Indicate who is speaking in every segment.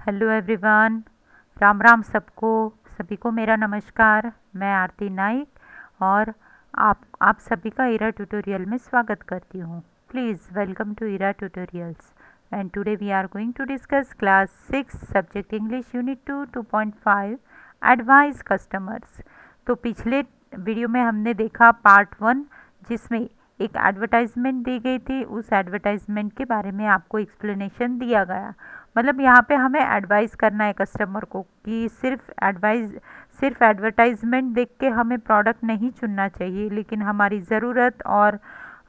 Speaker 1: Hello everyone. Ram Ram सबको। सभी को मेरा नमस्कार। मैं आरती नाइक और आप सभी का इरा ट्यूटोरियल में स्वागत करती हूँ। Please welcome to Ira tutorials and today we are going to discuss class 6 subject English unit 2 2.5 advice customers. तो पिछले वीडियो में हमने देखा पार्ट 1, जिसमें एक एडवर्टाइजमेंट दी गई थी। उस एडवर्टाइजमेंट के बारे में आपको एक्सप्लेनेशन दिया गया। मतलब यहाँ पे हमें एडवाइस करना है कस्टमर को कि सिर्फ एडवर्टाइजमेंट देख के हमें प्रोडक्ट नहीं चुनना चाहिए, लेकिन हमारी ज़रूरत और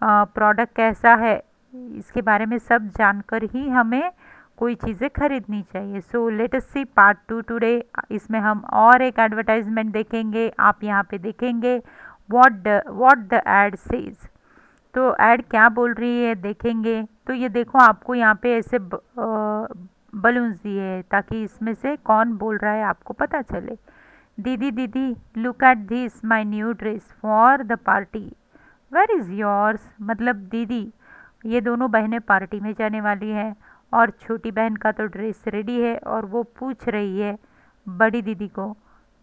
Speaker 1: प्रोडक्ट कैसा है इसके बारे में सब जानकर ही हमें कोई चीज़ें खरीदनी चाहिए। So let us see part 2 today. इसमें हम और एक एडवर्टाइजमेंट देखेंगे। आप यहाँ पे देखेंगे व्हाट द एड सेज। तो ऐड क्या बोल रही है देखेंगे। तो ये देखो, आपको यहाँ पे ऐसे बलून्स दिए हैं ताकि इसमें से कौन बोल रहा है आपको पता चले। दीदी दीदी, look at this my new dress for the party, where is yours. मतलब दीदी, ये दोनों बहनें पार्टी में जाने वाली हैं और छोटी बहन का तो ड्रेस रेडी है और वो पूछ रही है बड़ी दीदी को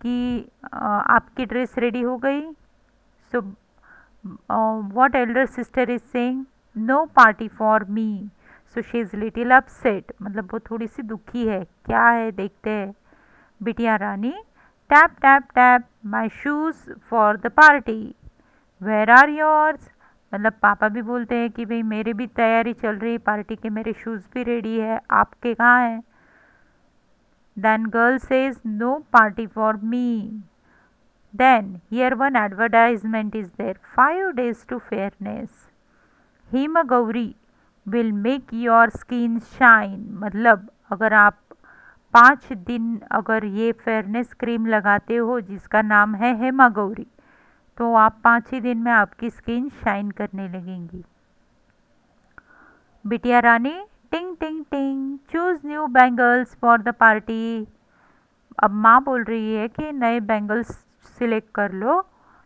Speaker 1: कि आपकी ड्रेस रेडी हो गई। सो what elder sister is saying, no party for me, so she is little upset। मतलब वो थोड़ी सी दुखी है। क्या है देखते हैं। बिटिया रानी, tap tap tap my shoes for the party, where are yours. मतलब पापा भी बोलते हैं कि भाई मेरी भी तैयारी चल रही है पार्टी की, मेरे शूज़ भी रेडी है, आपके कहाँ हैं। Then girl says no party for me. Then here one advertisement is there, 5 days to fairness, Himagauri will make your skin shine। मतलब अगर आप 5 दिन अगर ये फेयरनेस क्रीम लगाते हो जिसका नाम है हेमा गौरी, तो आप 5 ही दिन में आपकी स्किन शाइन करने लगेंगी। बिटिया रानी, टिंग टिंग टिंग, choose new bangles for the party. अब माँ बोल रही है कि नए बैंगल्स सिलेक्ट कर लो,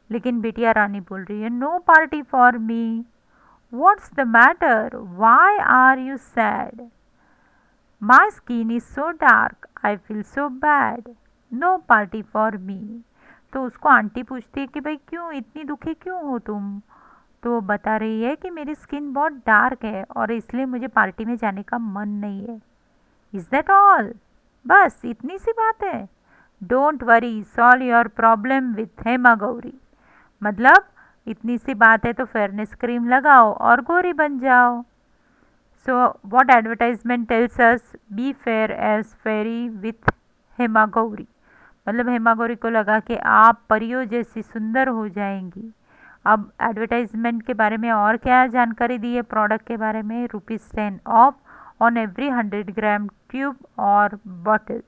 Speaker 1: लेकिन बिटिया रानी बोल रही है no party for me. What's the matter, why are you sad, my skin is so dark, I feel so bad, no party for me. तो उसको आंटी पूछती है कि भाई क्यों इतनी दुखी क्यों हो तुम। तो वो बता रही है कि मेरी स्किन बहुत डार्क है और इसलिए मुझे पार्टी में जाने का मन नहीं है। इज़ दैट ऑल, बस इतनी सी बात है। Don't worry, solve your problem with Hema Gauri. मतलब इतनी सी बात है तो फेयरनेस क्रीम लगाओ और गोरी बन जाओ। So what advertisement tells us, be fair as fairy with Hema Gauri. मतलब हेमा गौरी को लगा कि आप परियों जैसी सुंदर हो जाएंगी। अब एडवर्टाइजमेंट के बारे में और क्या जानकारी दी है प्रोडक्ट के बारे में। ₹10 of on every 100 gram tube or bottle.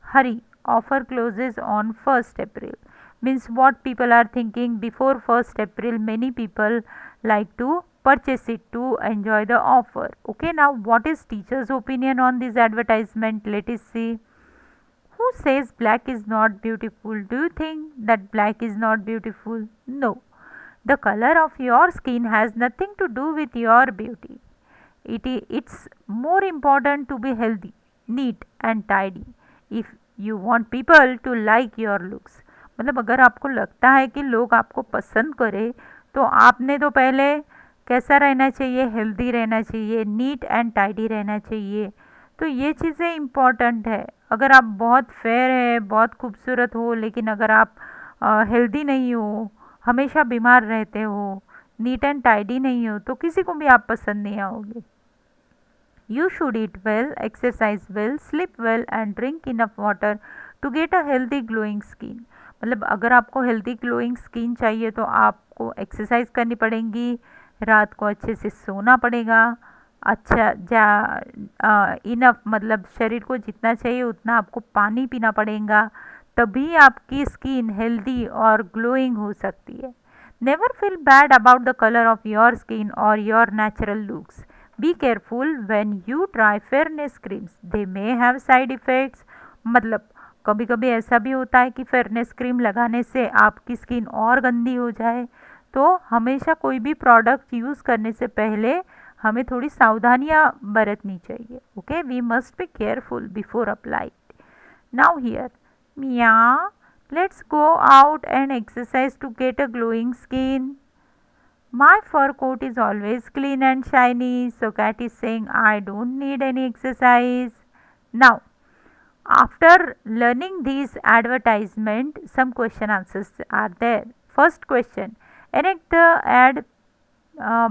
Speaker 1: Hurry, offer closes on 1st April. Means what people are thinking, before 1st April many people like to purchase it to enjoy the offer. Okay, now what is teacher's opinion on this advertisement? Let us see. Who says black is not beautiful? Do you think that black is not beautiful? No. The color of your skin has nothing to do with your beauty. It's more important to be healthy, neat and tidy if you want people to like your looks। मतलब अगर आपको लगता है कि लोग आपको पसंद करें तो आपने तो पहले कैसा रहना चाहिए, हेल्दी रहना चाहिए, नीट एंड टाइडी रहना चाहिए। तो ये चीज़ें इम्पॉर्टेंट है। अगर आप बहुत फेयर है, बहुत खूबसूरत हो, लेकिन अगर आप हेल्दी नहीं हो, हमेशा बीमार रहते हो, नीट एंड टाइडी नहीं हो, तो किसी को भी आप पसंद नहीं आओगे। You should eat well, exercise well, sleep well and drink enough water to get a healthy glowing skin। मतलब अगर आपको हेल्दी ग्लोइंग स्किन चाहिए तो आपको एक्सरसाइज करनी पड़ेगी, रात को अच्छे से सोना पड़ेगा, अच्छा इनफ मतलब शरीर को जितना चाहिए उतना आपको पानी पीना पड़ेगा, तभी आपकी स्किन हेल्दी और ग्लोइंग हो सकती है। Never feel bad about the colour of your skin और your natural looks. Be careful when you try fairness creams, they may have side effects. मतलब कभी कभी ऐसा भी होता है कि फेयरनेस क्रीम लगाने से आपकी स्किन और गंदी हो जाए। तो हमेशा कोई भी प्रोडक्ट यूज़ करने से पहले हमें थोड़ी सावधानियाँ बरतनी चाहिए. Okay, we must be careful before apply. Now here, Mia, let's go out and exercise to get a glowing skin. My fur coat is always clean and shiny, so Cat is saying I don't need any exercise. Now, after learning these advertisement, some question answers are there. First question, enact the ad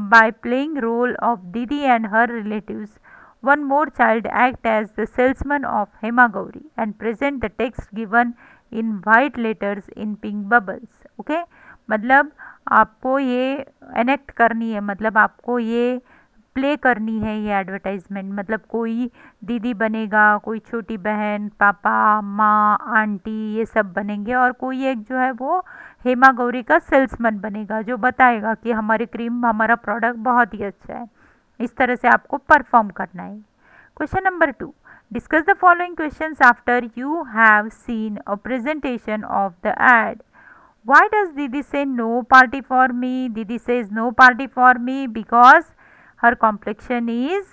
Speaker 1: by playing role of Didi and her relatives. One more child act as the salesman of Hema Gauri and present the text given in white letters in pink bubbles. Okay, मतलब आपको ये enact करनी है, मतलब आपको ये play करनी है ये एडवर्टाइजमेंट. मतलब कोई दीदी बनेगा, कोई छोटी बहन, पापा, माँ, आंटी, ये सब बनेंगे और कोई एक जो है वो हेमा गौरी का सेल्समैन बनेगा जो बताएगा कि हमारी क्रीम, हमारा प्रोडक्ट बहुत ही अच्छा है. इस तरह से आपको परफॉर्म करना है. Question number 2, discuss the following questions after you have seen a presentation of the ad. Why does Didi say no party for me? Didi says no party for me because her complexion is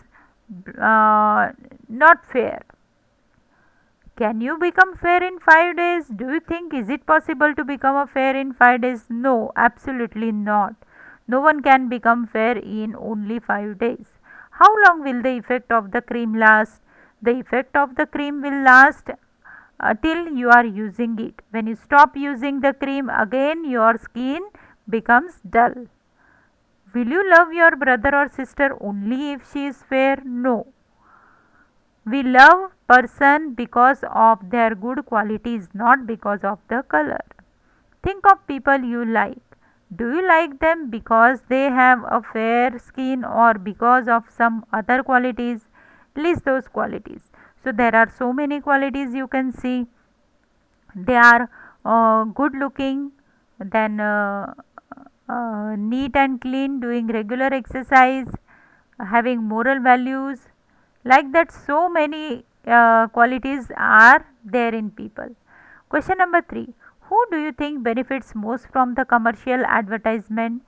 Speaker 1: not fair. Can you become fair in 5 days? Do you think is it possible to become a fair in 5 days? No, absolutely not. No one can become fair in only 5 days. How long will the effect of the cream last? The effect of the cream will last till you are using it. When you stop using the cream, again your skin becomes dull. Will you love your brother or sister only if she is fair? No. We love person because of their good qualities, not because of the color. Think of people you like. Do you like them because they have a fair skin or because of some other qualities? List those qualities. So there are so many qualities you can see. They are good looking, then neat and clean, doing regular exercise, having moral values. Like that, so many qualities are there in people. Question number 3, who do you think benefits most from the commercial advertisement?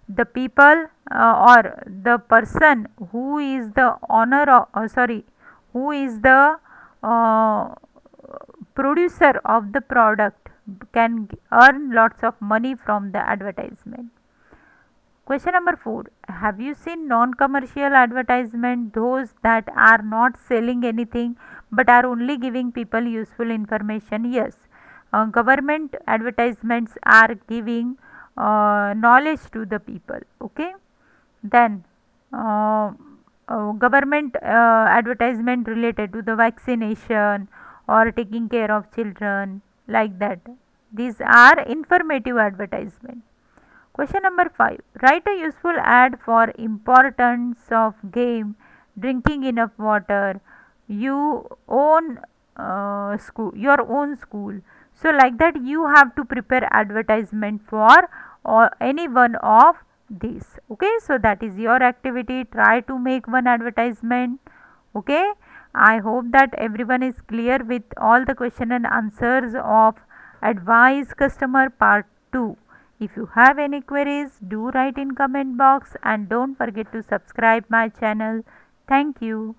Speaker 1: The people or the person who is the owner of, who is the uh, producer of the product can earn lots of money from the advertisement. Question number 4, have you seen non commercial advertisement, those that are not selling anything but are only giving people useful information? Yes, government advertisements are giving knowledge to the people. Okay, then government advertisement related to the vaccination or taking care of children, like that, these are informative advertisement. Question number 5, write a useful ad for importance of game, drinking enough water, you own school, your own school. So like that you have to prepare advertisement for any one of these. Okay, so that is your activity. Try to make one advertisement. Okay, I hope that everyone is clear with all the question and answers of advice customer part 2. If you have any queries, do write in comment box and don't forget to subscribe my channel. Thank you.